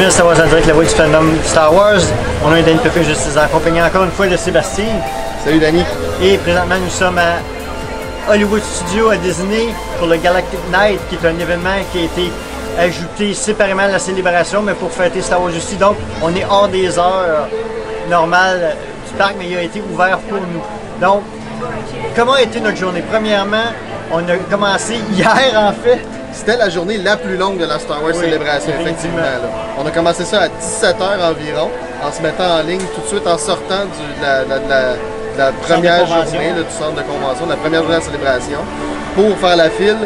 bienvenue à Star Wars en direct, la voix du fandom Star Wars. On a un Danny Pépé juste accompagné encore une fois de Sébastien. Salut Danny. Et présentement nous sommes à Hollywood Studios à Disney pour le Galactic Night, qui est un événement qui a été ajouté séparément à la célébration, mais pour fêter Star Wars aussi. Donc on est hors des heures normales du parc, mais il a été ouvert pour nous. Donc, comment a été notre journée? Premièrement, on a commencé hier en fait. C'était la journée la plus longue de la Star Wars Célébration, effectivement. Là. On a commencé ça à 17h environ, en se mettant en ligne tout de suite en sortant de la première journée du centre de convention, de la première journée de la célébration, pour faire la file,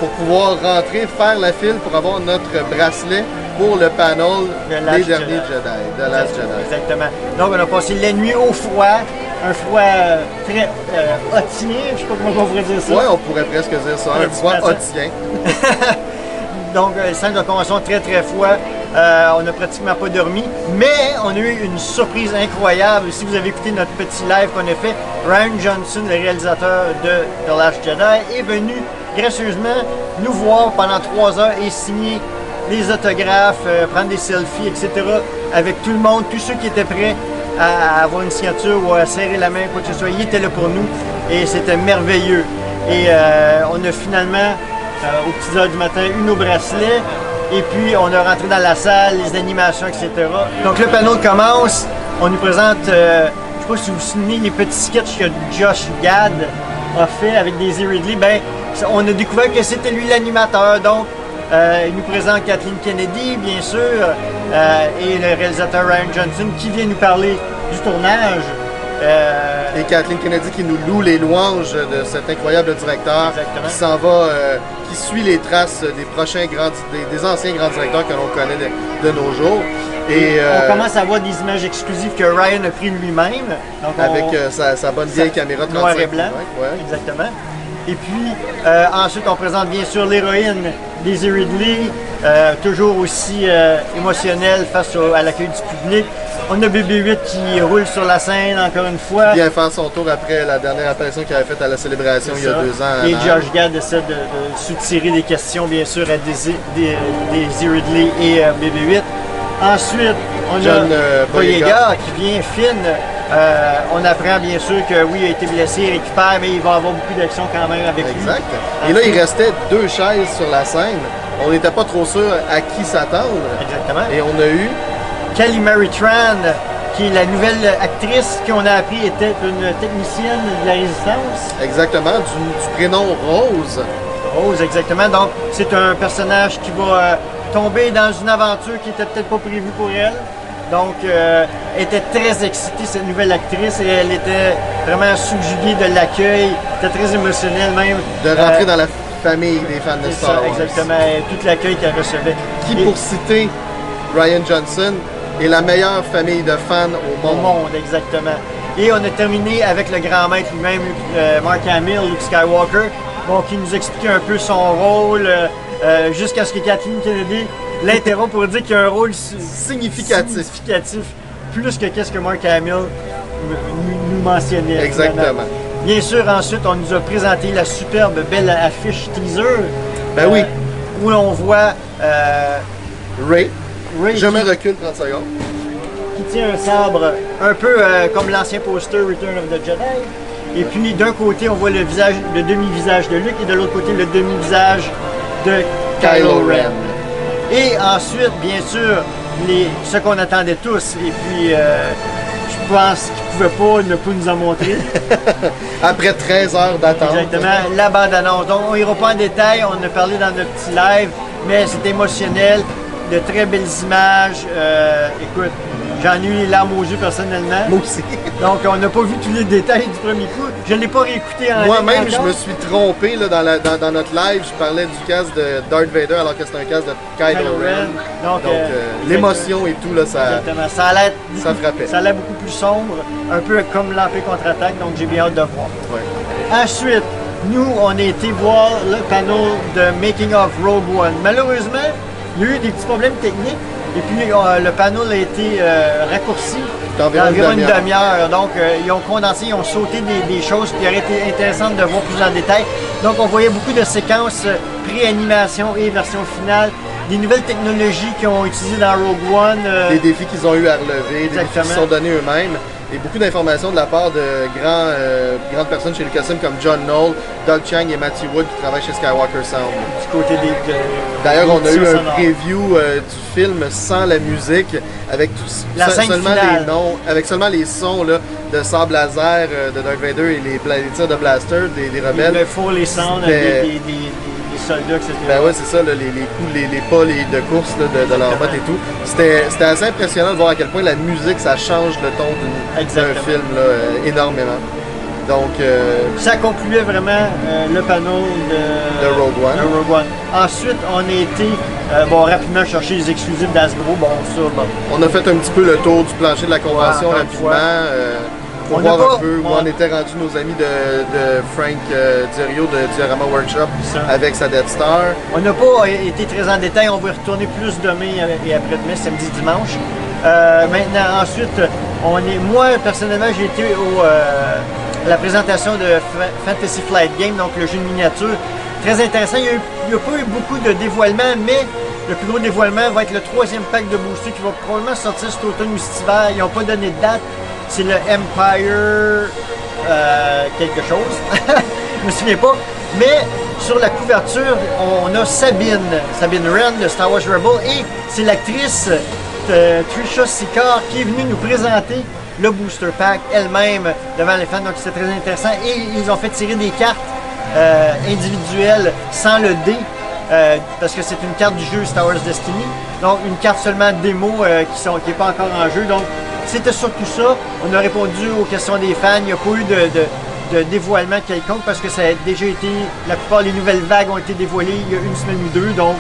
pour pouvoir rentrer, faire la file pour avoir notre bracelet pour le panel des derniers Jedi, de Last Jedi. Exactement. Donc on a passé la nuit au froid. Un froid très hotien, je ne sais pas comment on pourrait dire ça. Oui, on pourrait presque dire ça, un froid hotien. Donc, le centre de convention très froid. On n'a pratiquement pas dormi, mais on a eu une surprise incroyable. Si vous avez écouté notre petit live qu'on a fait, Rian Johnson, le réalisateur de The Last Jedi, est venu gracieusement nous voir pendant 3 heures et signer des autographes, prendre des selfies, etc. avec tout le monde, tous ceux qui étaient prêts à avoir une signature ou à serrer la main, quoi que ce soit. Il était là pour nous et c'était merveilleux. Et on a finalement, aux petites heures du matin, eu nos bracelets et puis on a rentré dans la salle, les animations, etc. Donc le panneau commence, on nous présente, je ne sais pas si vous vous souvenez, les petits sketchs que Josh Gad a fait avec Daisy Ridley. Ben, on a découvert que c'était lui l'animateur. Donc, il nous présente Kathleen Kennedy, bien sûr, et le réalisateur Rian Johnson qui vient nous parler du tournage. Et Kathleen Kennedy qui nous loue les louanges de cet incroyable directeur. Exactement. Qui s'en va, qui suit les traces des prochains des anciens grands directeurs que l'on connaît de nos jours. Et on commence à voir des images exclusives que Rian a pris lui-même. Avec sa bonne vieille caméra 35 noir et blanc. Ouais. Exactement. Et puis, ensuite, on présente bien sûr l'héroïne Daisy Ridley, toujours aussi émotionnelle face à l'accueil du public. On a BB-8 qui roule sur la scène encore une fois. Il vient faire son tour après la dernière apparition qu'il avait faite à la célébration il y a 2 ans. Et Josh Gad essaie de soutirer des questions, bien sûr, à Daisy Ridley et BB-8. Ensuite, on a Boyega qui vient fine. On apprend bien sûr que oui, il a été blessé, il récupère, mais il va avoir beaucoup d'actions quand même avec lui. Exact. Et là, il restait 2 chaises sur la scène. On n'était pas trop sûr à qui s'attendre. Exactement. Et on a eu Kelly Marie Tran, qui est la nouvelle actrice qu'on a appris était une technicienne de la Résistance. Exactement, du prénom Rose. Rose, exactement. Donc, c'est un personnage qui va tomber dans une aventure qui n'était peut-être pas prévue pour elle. Donc, elle était très excitée, cette nouvelle actrice, et elle était vraiment subjuguée de l'accueil, était très émotionnelle même. De rentrer dans la famille des fans de Star Wars. Exactement, tout l'accueil qu'elle recevait. Qui, pour citer Rian Johnson, est la meilleure famille de fans au monde. Au monde, exactement. Et on a terminé avec le grand maître lui-même, Mark Hamill, Luke Skywalker, bon, qui nous expliquait un peu son rôle, jusqu'à ce que Kathleen Kennedy l'interrompt pour dire qu'il y a un rôle significatif, plus que qu'est-ce que Mark Hamill nous mentionnait. Exactement. Bien sûr, ensuite, on nous a présenté la superbe belle affiche teaser. Ben oui. Où on voit Ray. Je me recule 30 secondes. Qui tient un sabre un peu comme l'ancien poster Return of the Jedi. Et puis d'un côté, on voit le demi-visage de Luke et de l'autre côté, le demi-visage de Kylo Ren. Et ensuite, bien sûr, ce qu'on attendait tous. Et puis, je pense qu'il ne pouvait pas ne pas nous en montrer. Après 13 heures d'attente. Exactement, la bande-annonce. Donc, on n'ira pas en détail, on en a parlé dans notre petit live, mais c'est émotionnel, de très belles images. Écoute, j'en ai eu les larmes aux yeux personnellement. Moi aussi. Donc, on n'a pas vu tous les détails du premier coup. Je ne l'ai pas réécouté en Moi-même, je me suis trompé là, dans notre live. Je parlais du casque de Darth Vader alors que c'est un casque de Kylo Ren. Donc l'émotion et tout, là, ça frappait. Ça a l'air beaucoup plus sombre, un peu comme l'Empire contre-attaque, donc j'ai bien hâte de voir. Ouais. Ensuite, nous, on a été voir le panneau de Making of Rogue One. Malheureusement, il y a eu des petits problèmes techniques. Et puis le panneau a été raccourci d'environ une demi-heure. Donc ils ont condensé, ils ont sauté des choses qui auraient été intéressantes de voir plus en détail. Donc on voyait beaucoup de séquences pré-animation et version finale Ouais. Des nouvelles technologies qu'ils ont utilisées dans Rogue One. Des défis qu'ils ont eu à relever, des défis Exactement. qu'ils se sont donnés eux-mêmes. Et beaucoup d'informations de la part de grandes personnes chez Lucasfilm comme John Knoll, Doug Chiang et Matthew Wood qui travaillent chez Skywalker Sound. Du côté D'ailleurs, on a eu un sonore. preview du film sans la musique, avec seulement finale. les noms, avec seulement les sons là, de sable laser de Darth Vader et les tirs de blaster des rebelles. Le four, les sounds, C'était- des soldats, etc. Ben ouais, c'est ça, là, les coups, les pas de course là, de leurs bottes et tout. C'était assez impressionnant de voir à quel point la musique, ça change le ton d'un film là, énormément. Donc, ça concluait vraiment le panneau de Rogue One. de Rogue One. Ensuite, on a été rapidement chercher les exclusifs d'Hasbro. Bon, ça, bon. on a fait un petit peu le tour du plancher de la convention Ouais, rapidement. Pour On n'a voir pas- un peu où ouais. on était rendu nos amis de Frank Dirio de Diorama Workshop Ça. avec sa Death Star. On n'a pas été très en détail. On va y retourner plus demain et après-demain, samedi, dimanche. Maintenant, ensuite, moi, personnellement, j'ai été à la présentation de Fantasy Flight Game, donc le jeu de miniature. Très intéressant. Il n'y a pas eu beaucoup de dévoilements, mais le plus gros dévoilement va être le 3e pack de booster qui va probablement sortir cet automne ou cet hiver. Ils n'ont pas donné de date. C'est le Empire quelque chose. Je me souviens pas. Mais sur la couverture, on a Sabine Wren de Star Wars Rebels et c'est l'actrice Trisha Sikar qui est venue nous présenter le booster pack elle-même devant les fans. Donc c'est très intéressant. Et ils ont fait tirer des cartes individuelles sans le dé. Parce que c'est une carte du jeu Star Wars Destiny. Donc une carte seulement démo qui n'est pas encore en jeu. Donc c'était surtout ça. On a répondu aux questions des fans. Il n'y a pas eu de dévoilement quelconque parce que ça a déjà été. La plupart des nouvelles vagues ont été dévoilées il y a une semaine ou deux. Donc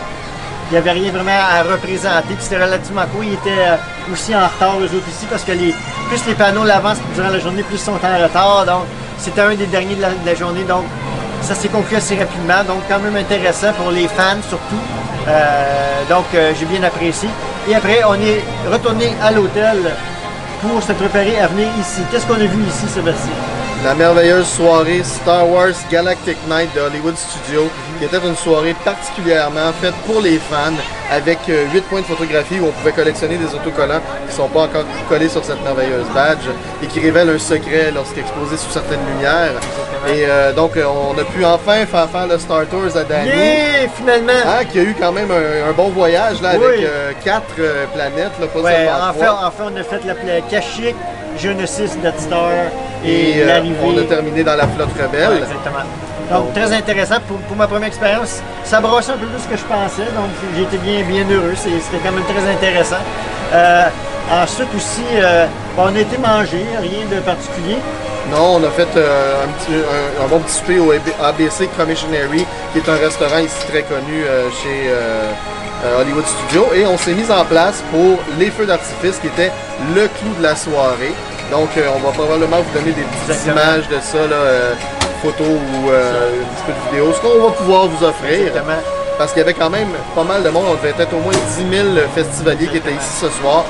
il n'y avait rien vraiment à représenter. Puis c'était relativement court. Ils étaient aussi en retard eux autres ici parce que plus les panneaux l'avancent durant la journée, plus ils sont en retard. Donc c'était un des derniers de la journée. Donc ça s'est conclu assez rapidement. Donc quand même intéressant pour les fans surtout. J'ai bien apprécié. Et après on est retourné à l'hôtel pour se préparer à venir ici. Qu'est-ce qu'on a vu ici, Sébastien? La merveilleuse soirée Star Wars Galactic Night de Hollywood Studios, qui était une soirée particulièrement faite pour les fans, avec 8 points de photographie où on pouvait collectionner des autocollants qui ne sont pas encore collés sur cette merveilleuse badge et qui révèlent un secret lorsqu'exposés sous certaines lumières. Et donc, on a pu enfin faire le Star Tours à Danny. Yeah, finalement! Hein, qui a eu quand même un bon voyage là, Oui. avec 4 planètes, là, pas Ouais, seulement 3. en fait, on a fait la Kashyyyk, Genesis, Death Star Et l'arrivée. on a terminé dans la flotte rebelle. Ouais, exactement. Donc, très intéressant pour ma première expérience. Ça brassait un peu plus que je pensais, donc j'ai été bien heureux. C'était quand même très intéressant. Ensuite aussi, on a été manger, rien de particulier. Non, on a fait un bon petit souper au ABC Commissionary, qui est un restaurant ici très connu chez Hollywood Studios. Et on s'est mis en place pour les feux d'artifice, qui était le clou de la soirée. Donc, on va probablement vous donner des petites images de ça, là, photos ou un petit peu de vidéos, ce qu'on va pouvoir vous offrir. Exactement. Parce qu'il y avait quand même pas mal de monde, on devait être au moins 10 000 festivaliers qui étaient ici ce soir.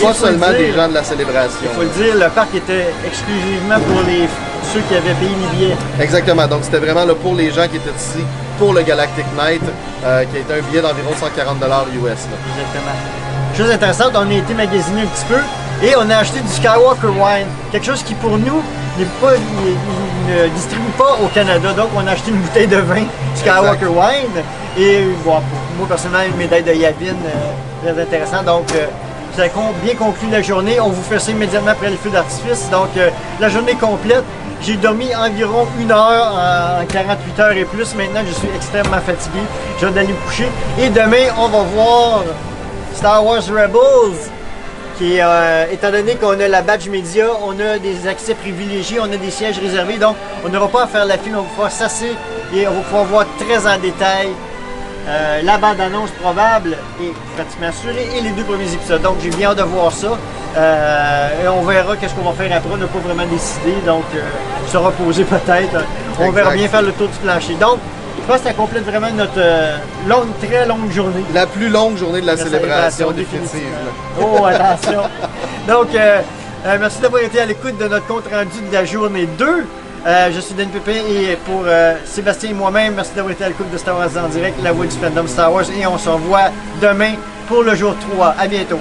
Pas seulement des gens de la célébration. Il faut le dire, le parc était exclusivement pour ceux qui avaient payé les billets. Exactement, donc c'était vraiment là, pour les gens qui étaient ici pour le Galactic Night, qui a été un billet d'environ 140 $ US. Là. Exactement. Chose intéressante, on a été magasiné un petit peu et on a acheté du Skywalker Wine. Quelque chose qui pour nous ne distribue pas au Canada. Donc on a acheté une bouteille de vin Skywalker Wine. Et bon, pour moi personnellement, une médaille de Yavin, très intéressant. Donc ça a bien conclu la journée. On vous fait ça immédiatement après les feux d'artifice. Donc la journée complète. J'ai dormi environ 1 heure en 48 heures et plus. Maintenant, je suis extrêmement fatigué. J'ai hâte d'aller me coucher. Et demain, on va voir Star Wars Rebels. Qui étant donné qu'on a la badge média, on a des accès privilégiés, on a des sièges réservés. Donc, on n'aura pas à faire la file. On va pouvoir s'asseoir et on va pouvoir voir très en détail la bande-annonce probable est pratiquement assurée et les 2 premiers épisodes. Donc j'ai bien hâte de voir ça. Et on verra qu'est-ce qu'on va faire après. On n'a pas vraiment décidé, donc se reposer peut-être. On verra bien faire le tour du plancher. Donc je pense que ça complète vraiment notre très longue journée. La plus longue journée de la célébration définitive. Oh, attention! Donc merci d'avoir été à l'écoute de notre compte rendu de la journée 2. Je suis Dan Pépin et pour Sébastien et moi-même, merci d'avoir été à l'écoute de Star Wars en direct, la voix du fandom Star Wars, et on se revoit demain pour le jour 3. À bientôt.